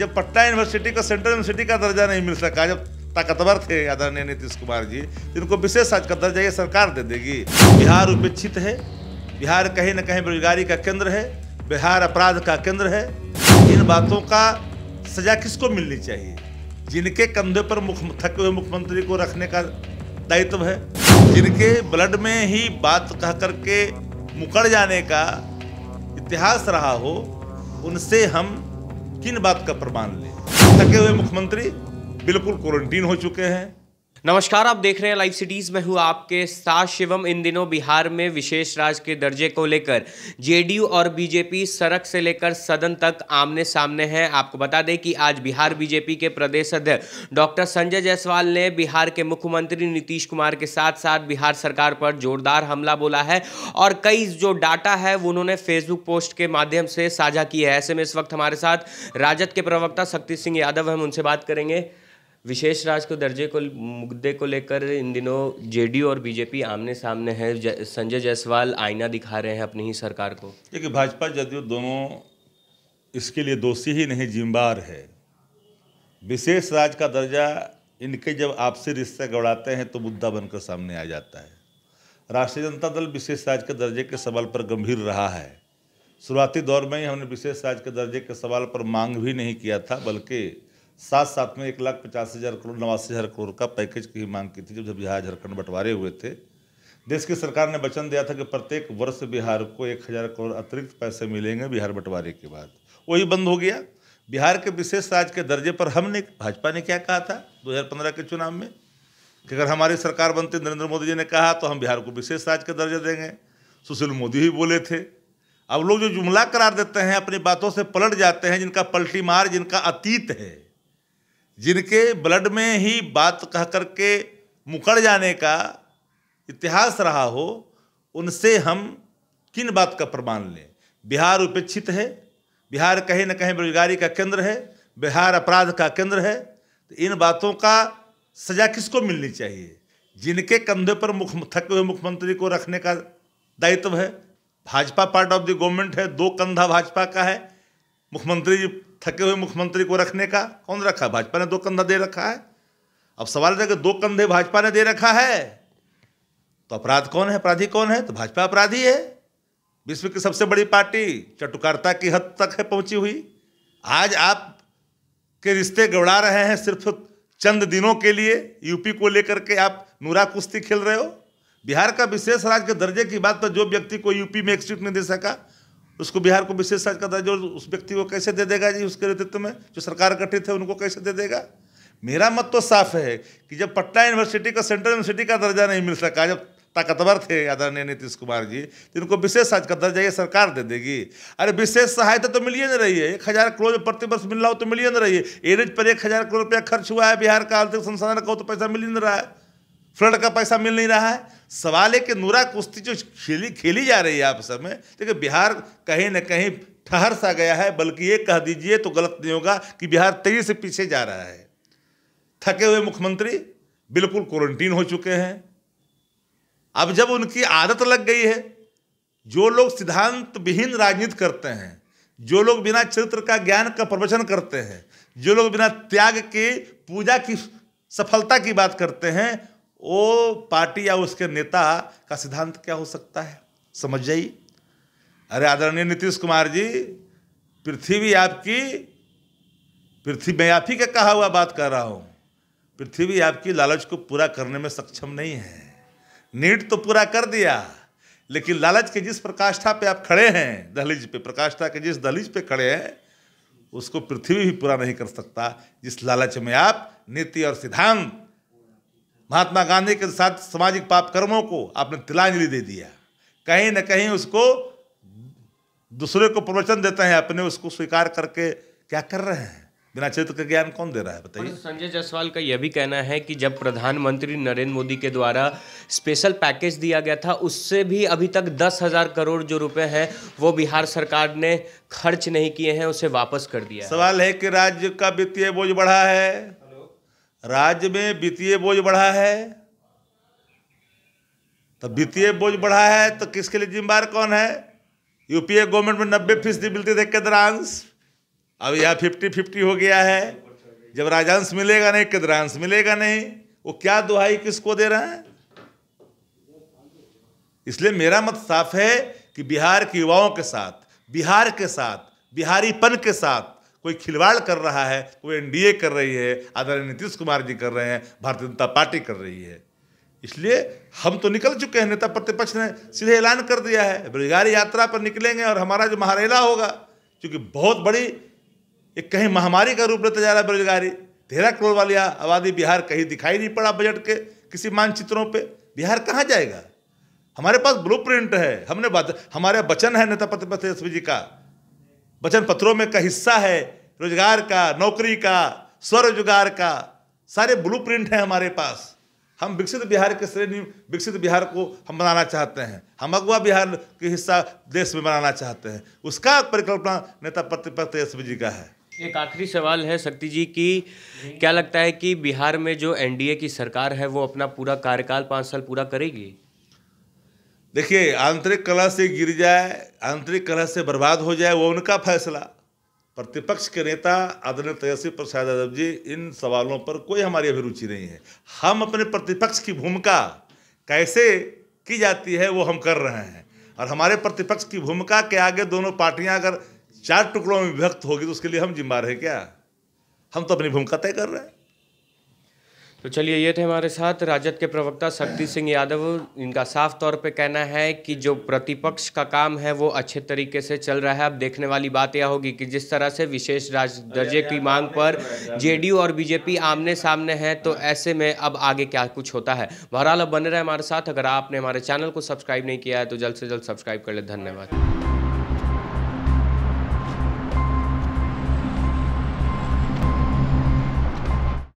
जब पटना यूनिवर्सिटी को central university का दर्जा नहीं मिल सका, जब ताकतवर थे आदरणीय नीतीश कुमार जी, जिनको विशेष राज्य का दर्जा ये सरकार दे देगी। बिहार उपेक्षित है, बिहार कहीं न कहीं बेरोजगारी का केंद्र है, बिहार अपराध का केंद्र है। इन बातों का सजा किसको मिलनी चाहिए? जिनके कंधे पर थके हुए मुख्यमंत्री को रखने का दायित्व है, जिनके ब्लड में ही बात कह करके मुकर जाने का इतिहास रहा हो, उनसे हम किन बात का प्रमाण लें? थके हुए मुख्यमंत्री बिल्कुल क्वारंटीन हो चुके हैं। नमस्कार, आप देख रहे हैं लाइव सिटीज में हूँ आपके साथ शिवम। इन दिनों बिहार में विशेष राज्य के दर्जे को लेकर जेडीयू और बीजेपी सड़क से लेकर सदन तक आमने सामने हैं। आपको बता दें कि आज बिहार बीजेपी के प्रदेश अध्यक्ष डॉक्टर संजय जायसवाल ने बिहार के मुख्यमंत्री नीतीश कुमार के साथ साथ बिहार सरकार पर जोरदार हमला बोला है और कई जो डाटा है वो उन्होंने फेसबुक पोस्ट के माध्यम से साझा की है। ऐसे में इस वक्त हमारे साथ राजद के प्रवक्ता शक्ति सिंह यादव, हम उनसे बात करेंगे। विशेष राज्य के दर्जे को मुद्दे को लेकर इन दिनों जेडीयू और बीजेपी आमने सामने है। संजय जायसवाल आईना दिखा रहे हैं अपनी ही सरकार को। देखिए, भाजपा जदयू दोनों इसके लिए दोषी ही नहीं, जिम्मेदार है। विशेष राज्य का दर्जा इनके जब आपसी रिश्ते गड़ाते हैं तो मुद्दा बनकर सामने आ जाता है। राष्ट्रीय जनता दल विशेष राज्य के दर्जे के सवाल पर गंभीर रहा है। शुरुआती दौर में ही हमने विशेष राज्य के दर्जे के सवाल पर मांग भी नहीं किया था, बल्कि साथ में 1,85,000 करोड़ 89,000 करोड़ का पैकेज की मांग की थी। जब बिहार झारखंड बंटवारे हुए थे, देश की सरकार ने वचन दिया था कि प्रत्येक वर्ष बिहार को 1,000 करोड़ अतिरिक्त पैसे मिलेंगे बिहार बंटवारे के बाद। वही बंद हो गया। बिहार के विशेष राज्य के दर्जे पर भाजपा ने क्या कहा था 2015 के चुनाव में कि अगर हमारी सरकार बनती, नरेंद्र मोदी जी ने कहा, तो हम बिहार को विशेष राज्य का दर्जा देंगे। सुशील मोदी ही बोले थे। अब लोग जो जुमला करार देते हैं, अपनी बातों से पलट जाते हैं। जिनका पलटी मार, जिनका अतीत है, जिनके ब्लड में ही बात कह करके मुकर जाने का इतिहास रहा हो, उनसे हम किन बात का प्रमाण लें? बिहार उपेक्षित है, बिहार कहीं न कहीं बेरोजगारी का केंद्र है, बिहार अपराध का केंद्र है। तो इन बातों का सजा किसको मिलनी चाहिए? जिनके कंधे पर थके हुए मुख्यमंत्री को रखने का दायित्व है। Bhajpa part of the government है, 2 कंधा भाजपा का है। मुख्यमंत्री थके हुए मुख्यमंत्री को रखने का कौन रखा? भाजपा ने 2 कंधा दे रखा है। अब सवाल है कि 2 कंधे भाजपा ने दे रखा है तो अपराध कौन है, अपराधी कौन है? तो भाजपा अपराधी है। विश्व की सबसे बड़ी पार्टी चटुकारिता की हद तक है पहुंची हुई। आज आप के रिश्ते गड़ा रहे हैं सिर्फ चंद दिनों के लिए। यूपी को लेकर के आप नूरा कुश्ती खेल रहे हो। बिहार का विशेष राज्य के दर्जे की बात पर जो व्यक्ति को यूपी में एक सीट नहीं दे सका, उसको बिहार को विशेष राज्य का दर्जा उस व्यक्ति को कैसे दे देगा जी? उसके नेतृत्व में जो सरकार गठित है उनको कैसे दे देगा? मेरा मत तो साफ है कि जब पटना यूनिवर्सिटी को सेंट्रल यूनिवर्सिटी का दर्जा नहीं मिल सका, जब ताकतवर थे आदरणीय नीतीश कुमार जी, जिनको विशेष राज्य का दर्जा ये सरकार दे देगी। अरे विशेष सहायता तो मिल ही नहीं रही है। 1,000 करोड़ प्रति वर्ष मिल रहा हो तो मिल ही नहीं रही है। एवरेज पर 1,000 करोड़ रुपया खर्च हुआ है। बिहार का आर्थिक संसाधन का तो पैसा मिल ही नहीं रहा है। फ्लड का पैसा मिल नहीं रहा है। सवाल है कि नूरा कुश्ती जो खेली जा रही है आप सब में, देखिए बिहार कहीं न कहीं ठहर सा गया है। बल्कि ये कह दीजिए तो गलत नहीं होगा कि बिहार तेजी से पीछे जा रहा है। थके हुए मुख्यमंत्री बिल्कुल क्वारंटीन हो चुके हैं। अब जब उनकी आदत लग गई है, जो लोग सिद्धांत विहीन राजनीति करते हैं, जो लोग बिना चरित्र का ज्ञान का प्रवचन करते हैं, जो लोग बिना त्याग के पूजा की सफलता की बात करते हैं, वो पार्टी या उसके नेता का सिद्धांत क्या हो सकता है? समझ जाइए। अरे आदरणीय नीतीश कुमार जी, पृथ्वी आपकी, पृथ्वी मैं आप ही का कहा हुआ बात कर रहा हूँ, पृथ्वी आपकी लालच को पूरा करने में सक्षम नहीं है। नीड तो पूरा कर दिया, लेकिन लालच के जिस प्रकाष्ठा पे आप खड़े हैं, दहलीज पे, प्रकाष्ठा के जिस दहलीज पे खड़े हैं, उसको पृथ्वी भी पूरा नहीं कर सकता। जिस लालच में आप नीति और सिद्धांत, महात्मा गांधी के साथ सामाजिक पाप कर्मों को आपने तिलांजलि दे दिया। कहीं न कहीं उसको दूसरे को प्रवचन देते हैं, अपने उसको स्वीकार करके क्या कर रहे हैं? बिना चरित्र का ज्ञान कौन दे रहा है बताइए? संजय जायसवाल का यह भी कहना है कि जब प्रधानमंत्री नरेंद्र मोदी के द्वारा स्पेशल पैकेज दिया गया था, उससे भी अभी तक 10,000 करोड़ जो रुपए हैं वो बिहार सरकार ने खर्च नहीं किए हैं, उसे वापस कर दिया है। सवाल है कि राज्य का वित्तीय बोझ बढ़ा है। राज्य में वित्तीय बोझ बढ़ा है, तो वित्तीय बोझ बढ़ा है तो किसके लिए जिम्मेदार कौन है? यूपीए गवर्नमेंट में 90% मिलती थे केंद्रांश, अब यह 50-50 हो गया है। जब राजंश मिलेगा नहीं, केंद्रांश मिलेगा नहीं, वो क्या दुहाई किसको दे रहे हैं? इसलिए मेरा मत साफ है कि बिहार के युवाओं के साथ, बिहार के साथ, बिहारीपन के साथ कोई खिलवाड़ कर रहा है, वो एनडीए कर रही है, आदरणीय नीतीश कुमार जी कर रहे हैं, भारतीय जनता पार्टी कर रही है। इसलिए हम तो निकल चुके हैं, नेता प्रतिपक्ष ने सीधे ऐलान कर दिया है बेरोजगारी यात्रा पर निकलेंगे और हमारा जो महारेला होगा, क्योंकि बहुत बड़ी एक कहीं महामारी का रूप लेता जा रहा है बेरोजगारी। 13 करोड़ वाली आबादी बिहार कहीं दिखाई नहीं पड़ा बजट के किसी मानचित्रों पे। बिहार कहाँ जाएगा? हमारे पास ब्लूप्रिंट है, हमने बात, हमारे वचन है नेता प्रतिपक्ष तेजस्वी जी का, वचन पत्रों में का हिस्सा है रोजगार का, नौकरी का, स्वरोजगार का, सारे ब्लूप्रिंट हैं हमारे पास। हम विकसित बिहार के श्रेणी, विकसित बिहार को हम बनाना चाहते हैं, हम अगवा बिहार के हिस्सा देश में बनाना चाहते हैं। उसका परिकल्पना नेता प्रतिपक्ष तेजस्वी जी का है। एक आखिरी सवाल है शक्ति जी की, क्या लगता है कि बिहार में जो एनडीए की सरकार है वो अपना पूरा कार्यकाल 5 साल पूरा करेगी? देखिए, आंतरिक कलह से गिर जाए, आंतरिक कलह से बर्बाद हो जाए, वो उनका फैसला। प्रतिपक्ष के नेता आदरणीय तेजस्वी प्रसाद यादव जी, इन सवालों पर कोई हमारी अभिरुचि नहीं है। हम अपने प्रतिपक्ष की भूमिका कैसे की जाती है वो हम कर रहे हैं, और हमारे प्रतिपक्ष की भूमिका के आगे दोनों पार्टियां अगर 4 टुकड़ों में विभक्त होगी तो उसके लिए हम जिम्मेदार हैं क्या? हम तो अपनी भूमिका तय कर रहे हैं। तो चलिए, ये थे हमारे साथ राजद के प्रवक्ता शक्ति सिंह यादव। इनका साफ तौर पे कहना है कि जो प्रतिपक्ष का काम है वो अच्छे तरीके से चल रहा है। अब देखने वाली बात यह होगी कि जिस तरह से विशेष दर्जे की मांग पर जेडीयू और बीजेपी आमने सामने हैं, तो ऐसे में अब आगे क्या कुछ होता है। बहरहाल अब बने रहे हमारे साथ। अगर आपने हमारे चैनल को सब्सक्राइब नहीं किया है तो जल्द से जल्द सब्सक्राइब कर ले। धन्यवाद।